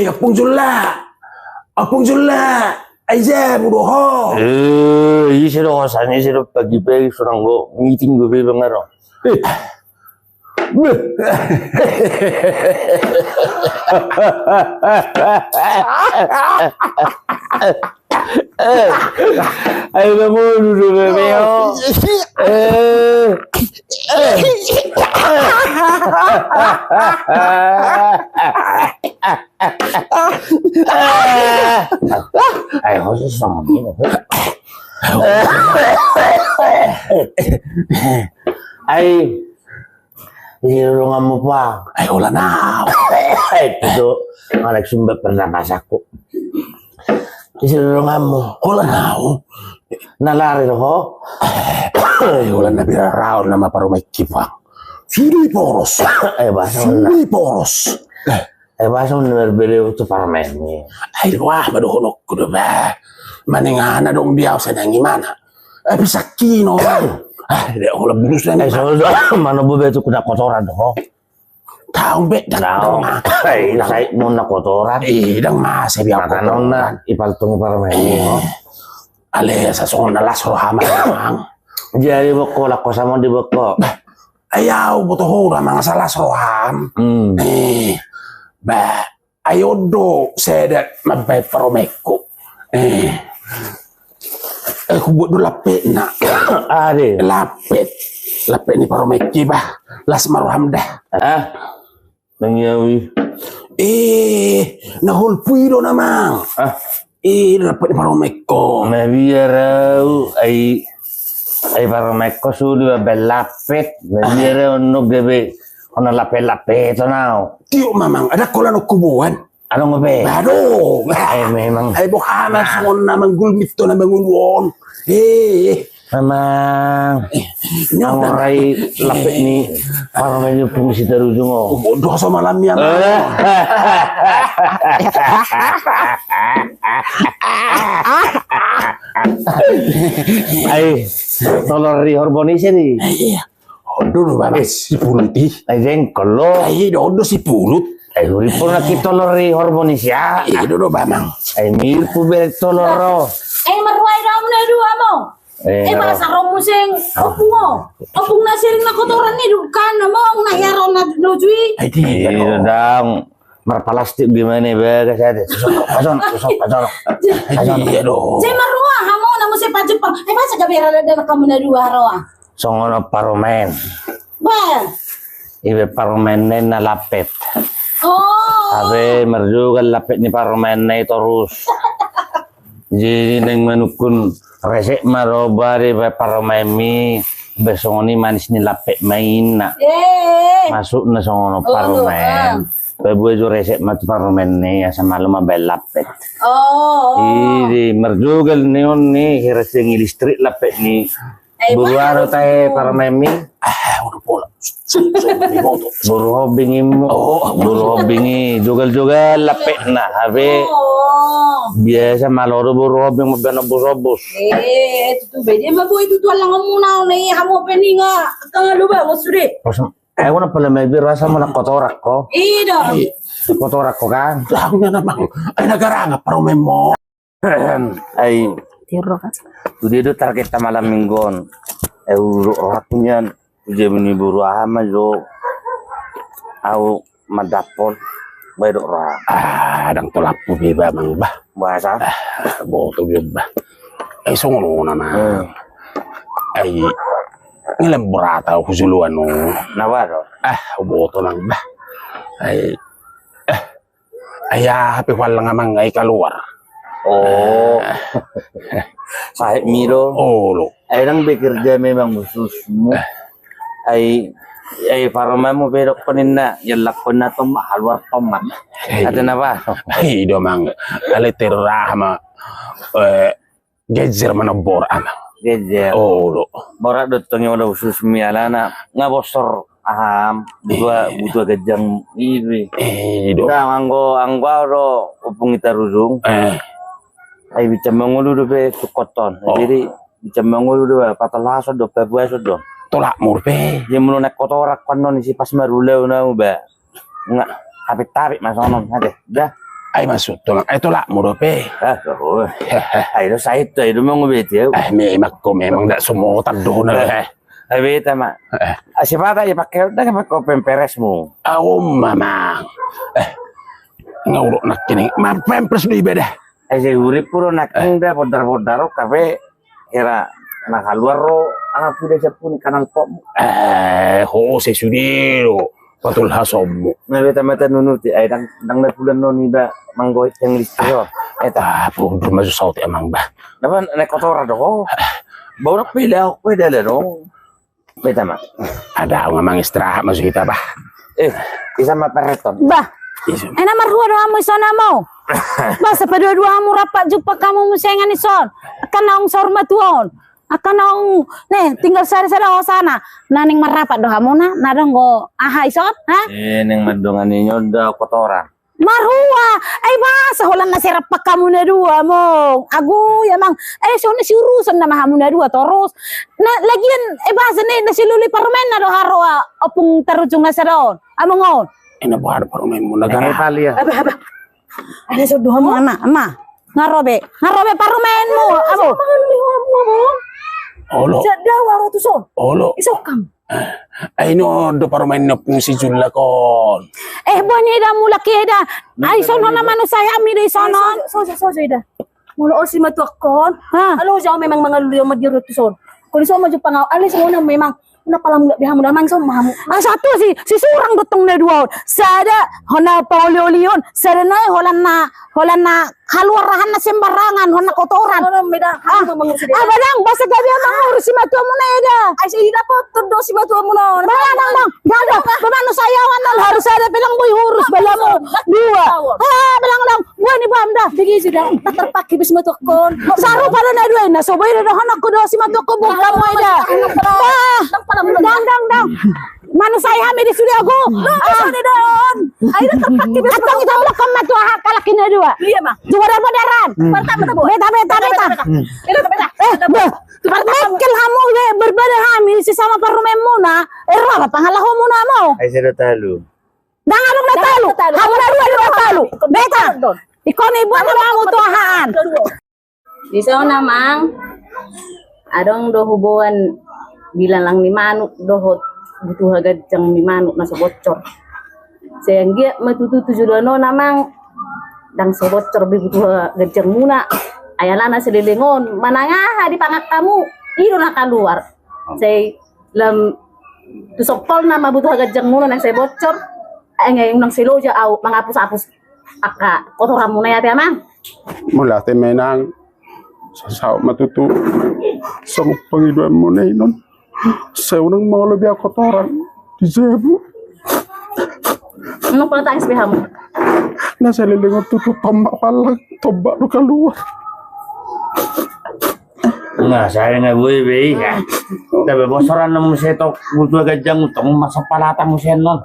apung julla, aja budoho. Isiro kasanya isiro pagi-pagi surang go meeting gue bangaro. Ay bangun dulu bebeo. Ay khusus sama ini. Ay hirungan mo pa. Ay wala na. Ito anak sumbat pernapas ako. Hirungan mo. Wala na. Nalari ho. Ay wala na biraraw na maparumay kipang. Sili poros. Ay basa na. Sili poros. Ay basa na berbeda itu para meni. Ay wah maduhulok ko ba. Maningana dong dia sa nangimana. Ay pisakino. Ay di ako labulus na. Ay so mana bube itu kuda kotoran ho. Taong bet Taong. Ay nasay mo na kotoran. Dang masay biya Makanon na ipaltong para meni ho. Ale sa song na lasro hama lang. Jadi boko lako sama di boko. Ayaw buto ho na mga salas roham. Ba ayodo sedet mabay paromeko. Kubut do lapet na. Ade. Lapet ni paromeki ba. Las maroham dah. Nangyawi. Nahulpui do namang. Lapet ni paromeko. Mabiyaraw ay para meko sudah belapet. Mabiyaraw no gabi. Ono lapet-lapet to now. Tiyo mamang ada kola no kubuan. Ano nga be? Bado. Ay memang. Ay bukama songon namang gulmit to na mangunwon. Memang. Ang oray lapet ni para medyo fungsi terujung oh. Bodoh sa malam yan. Ay, tolong hormonisi nih. Odo ba si puluti? Ay jengkol lo. Ay odo si pulut. Ay uri po na kitolori hormonisia. Ay odo ba mang? Ay mir po beretoloro. Maruay raw na dua mo. Basa raw mo sing opung mo. Opung na siring na kotoran ni dukan na mo ang nayaraw na dojui. Ay di dang. Marpalastik gimana ba kasi pason. Ay do. Jay marua hamo na mo si pajepang. Ay basa gabira na kamu na dua raw. Songono paromen. Well. Ibe paromen na lapet. Abe merjugal lapet ni paromen na terus. Jadi neng manukun resek marobari be paromen mi besongoni manis ni lapet main na. Masuk na songono paromen. Bebu jo resek mat paromen ni asa malu mabel lapet. Ini merjugal neon ni resek listrik lapet ni. Buruaro tayo para memi. Udah pola. Buru hobingi mo. Buru hobingi. Jugal-jugal lapit na. Habe. Biasa maloro buru hobing mabana bus-bus. Itu bede maboy itu lang muna na hamo peninga. Kang luba mo suri. Ay ko na pala may birasa mo na kotorak ko. Ida. Kotorak ko kan. Lang na namang. Ay nagaranga para memo. Ay Tiro kan. Tudiyo do target ta malam minggon. Euro rapunyan. Uje meniburu ama jo. Au madapol. Bayo ra. Dang tolak po biba mang ba. Bahasa. Boto biba. Ay songono naman. Ay ngilang burata ko suluan no. Nawaro. Boto lang ba. Ay happy wala nga mang ay kaluar. Kahit miro. Lo. Ay nang bekerja memang khususmu. Ay para mo pero kunin na yalak ko na to mahalwar tomat. Ada na ba? Ay do mang aliter rahma gejer manobor ama. Gejer. Lo. Bora dotong yang udah khusus mialana ngabosor aham butuh gajang ini. Do. Nah anggo ro upung kita rujung. Ay bisa mengulu be tukoton. Jadi bisa mengulu do patalaso do pebuaso do. Tolak murpe. Yang melunak kotorak panon si pas maruleu na ba. Nga tapit-tapit masonon ade. Dah. Ay masuk to. Ito la mo pe. Oo. Ay, sa ito, ay dumang ubit yun. May imak ko memang dak sumutan do na. Ay, beta ma. Si bata, ipakyot na kapag open peres mo. Mama. Ngauro nak kini. Pempres di beda. Ay, siguro puro nakingda, podar-podaro, kape, kira nakaluar ro, ang pwede siya po ni kanal po mo. Jose Sudiro. Patul hasom mo. Nabita mata nunuti, ay, dang napulan no ni ba, manggoit yung listo yun. Eta, Puro masusauti amang ba. naman, nakotora do ko. Baunak pila ako, pwede na no. Beta ma. Ada nga mang istirahat masukita ba. Isa mapareton. Bah, ay na marua-dua mo ison mo. Basta pa dua-dua mo rapat jud pa kamu musengan ison. Akan naong sormatuon. Akan naong tinggal sari-sari sana. Naning marapat doha mo na nadang go aha ison, ha? Nang madungan ninyo daw kotora. Marua, ay ba sa holan na sirap pa kamu na dua mo. Agu yamang so na siurusan na mahamu na dua toros. Na lagian ba sa na siluli parumen na do haro opung tarujung na sa doon. Amongon. Inabuhar pa rin mo Ay, nagara. pali Aba. Ano sa duha mo, ama. Ngarobe parumen mo. Abo. Olo. Sa dawa ro to son. Olo. Isokam. Ay no, do pa rin na pong si Jula kon. Boni da mula keda. Ay sono naman saya mi di sonon. So ida. Mulo si matuakon. Alo siya memang mga luliyo madirot to son. Kung so mo pangaw, alis mo na memang napalam biha mo naman so mahamu. Satu si surang dotong na duwa. Sada hona paoliolion. Sada na holan na kaluarahan na sembarangan hona kotoran. Badang basta gabi ang mangurus si matuwa mo na ida. Ay si ida po todo si matuwa mo na. Bang. Gada. Babano sayawan na harus ada bilang boy hurus bala mo. Dua. Bilang lang. Buwan ni Bamda. Digi sudah terpak kibis matuwa kon. Saro para na duwa na sobay na honak ko do si matuwa ko buka mo ida. Dang. Manu saya kami di studio aku. Di doon. Ayo terpak kibis. Atong kita belakang matuwa kalaki na dua. Iya mah. Juara modern. Beta. Mekel hamu berbeda hamil si sama parumen muna. Apa pangalahu muna mo? Ay, sino talo? Dangalong na talo. Hamu na dua talo. Beta. Ikaw na ibuan na mo tuhaan. Di sana mang adong do hubungan bilang lang ni manuk dohot butuh agad jang ni manuk na sa bocor. Sehingga matututu judono namang dang sa bocor butuh gajang muna. Ayala na sililingon mananga di pangak kamu iro na keluar. Say lam tusopol na mabutuh agad jang muna nang sa bocor. Ay ngayon nang siloja au mangapus-apus aka kotoran muna ya mang. Mula te menang. Sa matutu. Sa Panginoon mo na inon. Sa unang mga labi ako kotoran. Di Zebu. Ano pala tayong sabihan mo? Nasa lilingon tutu tombak palang. Tombak no kaluar. Nga, saya nga buhay, bay. Tapi bosoran na mo siya ito. Buto agad dyan ito. Masapalatan mo siya nun.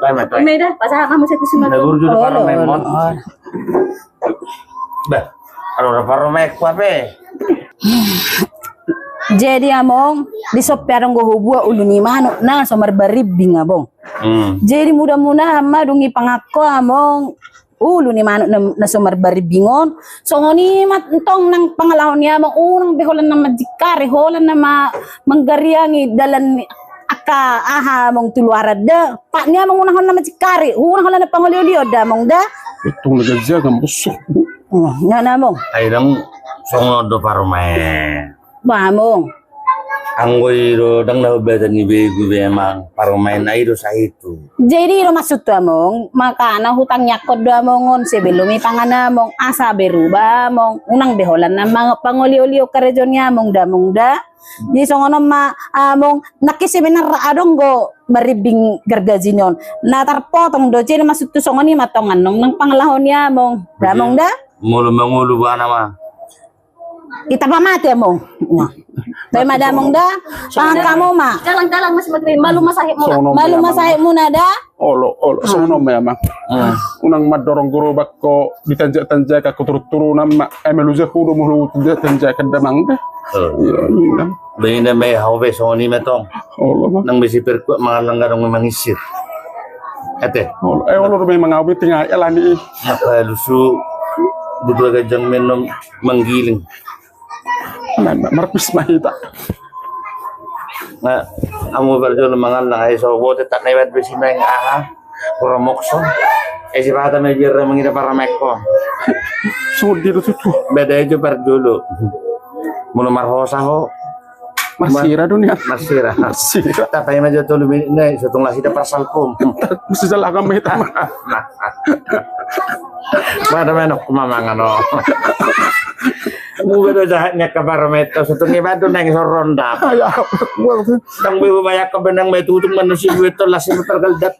Tama. May dah, pasahan kamu sa tusunan. Nagurdo na parang may mon. Ba, parang may kwape. Jadi among di sopperong go hubua ulu ni manuk na so marbaribing abong. Jadi mudah-mudahan madungi pangako among ulu ni manuk na so marbaribingon. So ngoni matong nang pangalahon niya among unang beholan na majikari holan na manggariangi dalan aka aha mong tuluarad da. Pak niya mong unang na majikari, unang holan na pangoliolio da mong da. Itong nagazya ng busok. Nga na mong. Ay dang songodo parang may. Bamong. Ang goyro dang nahubatan ni Bego memang parang may nairo sa ito. Jadi ro masud tu among maka na hutang nyakod do amongon sebelum pangana mong asa beruba mong unang beholan na mga pangoli-olio karejon nya mong da. Di songono ma among nakisibenar adong go baribing gargazinon. Na tarpotong do jadi masud tu songoni matongan nang pangalahon nya mong da mong da. Mulu mangulu ba nama? Kita pamati among. Tay madamong da pang kamu ma. Dalang-dalang mas magrin malu masahit mo. Malu masahit muna da. Olo, sono memang. Unang madorong gerobak ko ditanjak-tanjak aku turut-turunan mak emeluze kudu mulu tanjak damang dah. Iya. Bayin na may hawe so ni metong. Olo. Nang bisipir ko mga langgarong mangisir. Ate. Ulur may mga awit nga elani. Nakalusu. Butuh gajang minum menggiling. Marpis mahita. Nga, amo berjo mangal na ay so bote tak na ibat besi meng aha promokso. Si bata may birra mangita para meko. Sud dito tutu. Beda itu berjulu. Mulu marhosa ho. Masira dunia. Masira. Masira. Tapi majo tulu ini setong lasida pasal pum. Mesti salah kami mahita. Bada menok kumamangan no. Mu bedo jahatnya ke parameter setong ibadu nang soronda. Ay, Tang bibu banyak ke benang may tutung manusia itu lasing tergaldat.